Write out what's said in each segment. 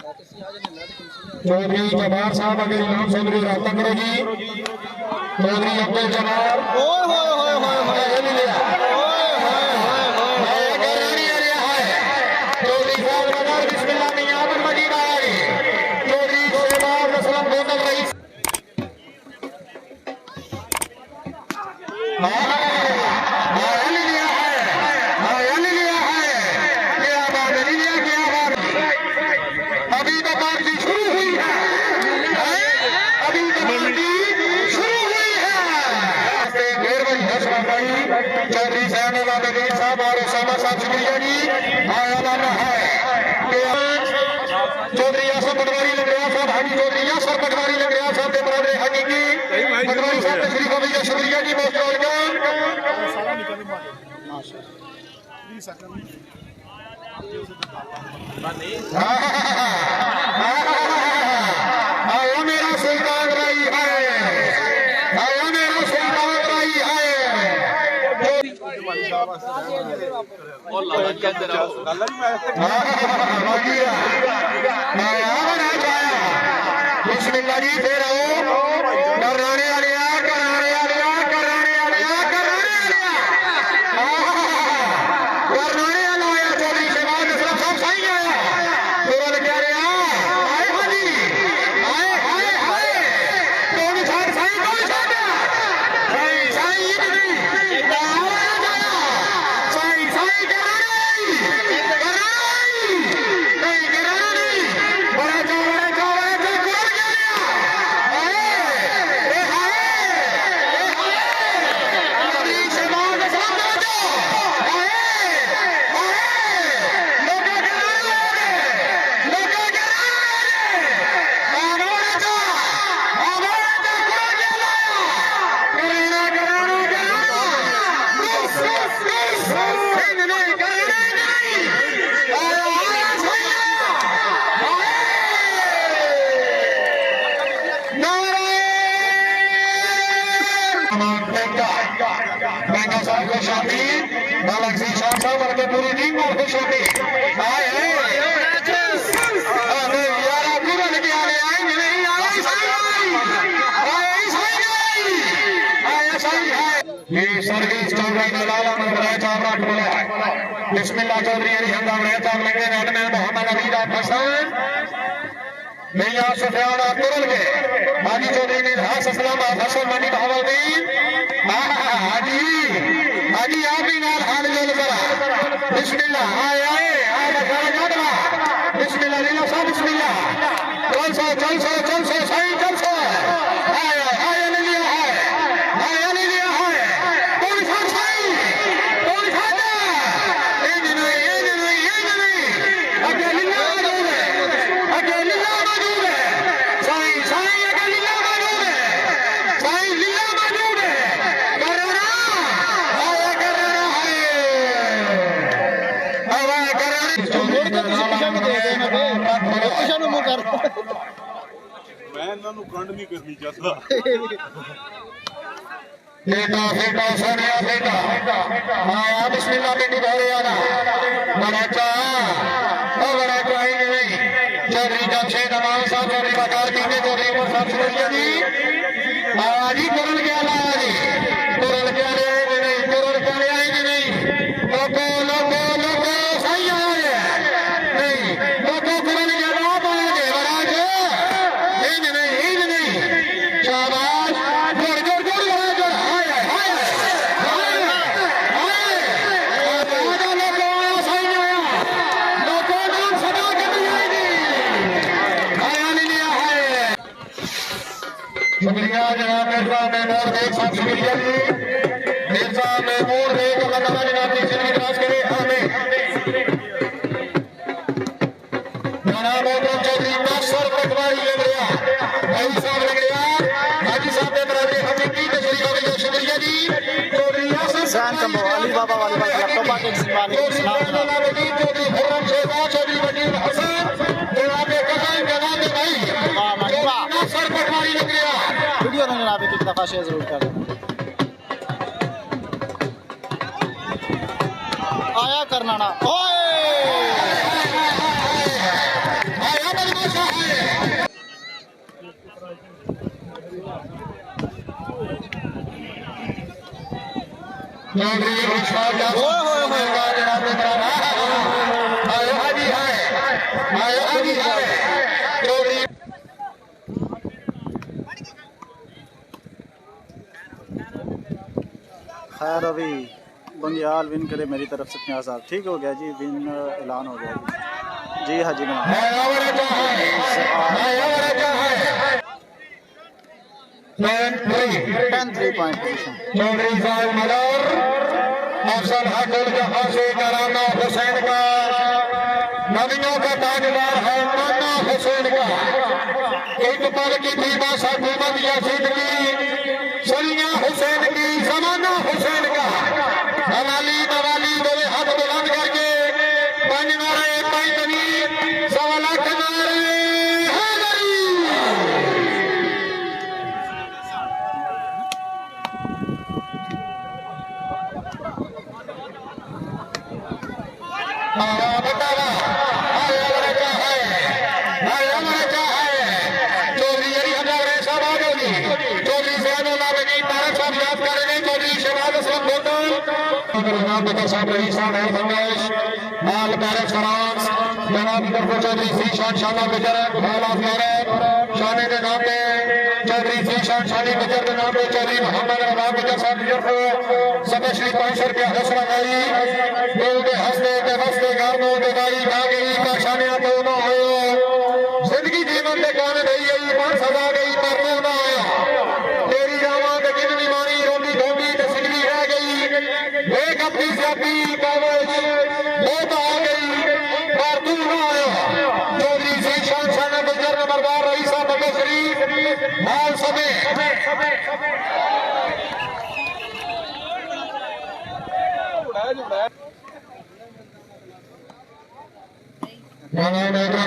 चौधरी जवाहर साहब अगर इनाम चौधरी रहा करो जी। चौधरी अब्दुल जवाहर चौधरी साहब और उसामा साहब शुक्रिया जी। चौधरी यासर पटवारी लग रहा साहब हाजी चौधरी यासर पटवारी लग रहा साहब के बराबर हकीकी पटवारी साहब तशरीफ अभी का शुक्रिया जी। बहुत मेरा सुल्तान रही है, मेरा सुल्तान रही है। बिस्मिल्लाह जी फिर आओ कराने वाले कराने वाले कराने वाले कराने वाला चौधरी शहबाज असलम साहब सही आया तुरंत कह रहे आए हाजी आए हाय हाय कौन छाड़ सही कौन छाड़ सही सही नहीं सही सही महंगा साहब को शादी बालक सिंह शाह साहब और पूरी टीम को खुश होती ये सर्विस चौधरी दलाला नंबर चावरा टोला है। बिस्मिल्लाह चौधरी अली हमदाम रहता लगे में मोहम्मद अली हसन मियां सुफियान तुरल के हाजी चौधरी ने हास असलम हसन मनी बहावुद्दीन हाजी हाजी आप भी नाल हाल जोल करा। बिस्मिल्लाह आए आए आए बचारा जादवा बिस्मिल्लाह लीला साहब बिस्मिल्लाह चल सो सही चल सो आए आए ले लिया है आए ले लिया है कौन सा सही कौन सा ये नहीं अकेले लीला मौजूद है अकेले लीला मौजूद है सही सही अकेले लीला मौजूद है सही लीला मौजूद है मैं इन्हों कंड नहीं करनी चाहता बेटा बेटा सोनिया बेटा हाँ बिस्मिल्लाह बेटी दौड़े आना बड़ा ही नहीं चौधरी जमशेद अमान साहब चौधरी बकार जी ने चौधरी साहब शुक्रिया जी जी तुरंत क्या लाया जी तुरंत क्या ले आएंगे नहीं तुरंत क्या ले आएंगे नहीं लोगो लोगो लोगो सही आए नहीं लोगो तुरंत क्या ला पाएंगे बराज नहीं शाबाश जोड़ जोड़ जोड़ जोड़ हाय हाय शुक्रिया जनाब मिर्जा महमूद बेग साहब शुक्रिया जी मिर्जा महमूद बेग अल्लाह ताला जनाब की जिंदगी दराज करे आमीन। जनाब मोहतरम चौधरी नासर पटवारी लग गया भाई साहब लग गया हाजी साहब ने बराबर हकीकी तशरीफ का शुक्रिया जी चौधरी यासर अली बाबा वाली बात लैपटॉप आके चौधरी खुर्रम शहबाज चौधरी वकील हसन जनाब कसाई जनाब भाई नासर पटवारी लग गया वीडियो ने जनाब एक दफा शेयर जरूर कर आया करना ना ओए चौधरी इशफाक जनाब आया हाजी है चौधरी खैर अभी बंगियाल विन करे मेरी तरफ से 50 साहब ठीक हो गया जी विन ऐलान हो गया जी हाँ जी जनाब 10-3 पॉइंट पोजीशन चौधरी साहब मदर अफसर हकुल जहां से कराना हुसैन का नदियों का ताजदार है नाना हुसैन का एक पल की बीमा हुकूमत यासीन की सलिया हुसैन की जमाना हुसैन का हवाली नवाली दोवे हाथ बुलंद करके पंज नारे पैतनी 1.25 लाख नारे हैदरी जिंदगी जीवन के कान रही गई पर सजा गई पर तू ना आया तेरी जावा ते जिंदगी मारी रोटी धोबी ते सिंदगी रह गई एक अपनी सियापी कावज बहुत आ गई पर तू ना आया चौधरी सी शान शान गुजर नंबरदार रईसा बगे शरीफ हाल समय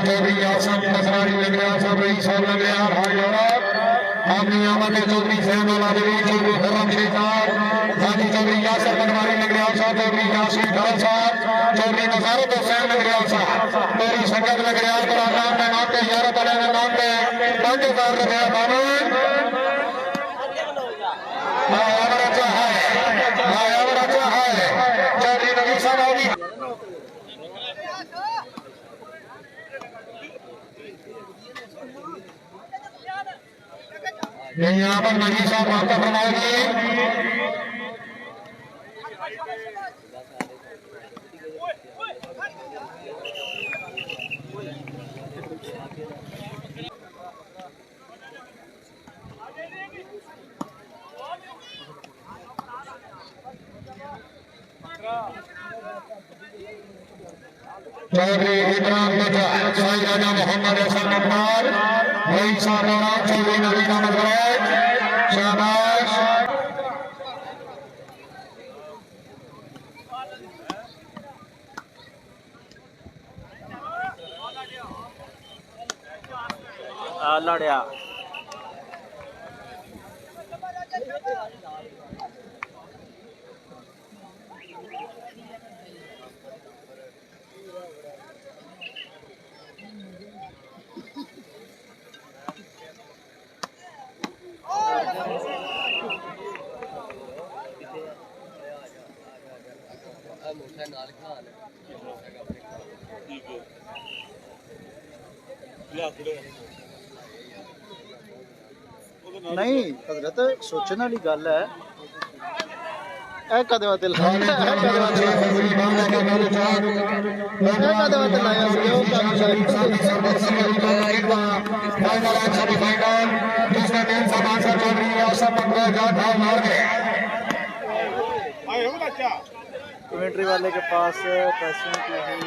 चौधरी आसम नसरानी लग रहा सब रईसा लग रहा भाई औरत आपने आमद चौधरी सहनोला देवी चौधरी हरम शेखार हाजी चौधरी यासर पटवारी लग रहा साहब चौधरी यासिर धरम साहब चौधरी नजारत हुसैन लग रहा साहब मेरी संगत लग रहा नाम में नाम पे यारत अले नाम पे 5000 लग रहा बावन चौधरी नबी साहब यहाँ पर नबी साहब वार्ता फरमाएंगे चौधरी इकराम बेटा साईं मोहम्मद हसन नकमार वही साहब चौधरी नबी का मजराज शाबाश लड़िया नहीं हजरत सोचने वाली गल है कदे वाते लाया कमेंट्री वाले के पास पैसों की ही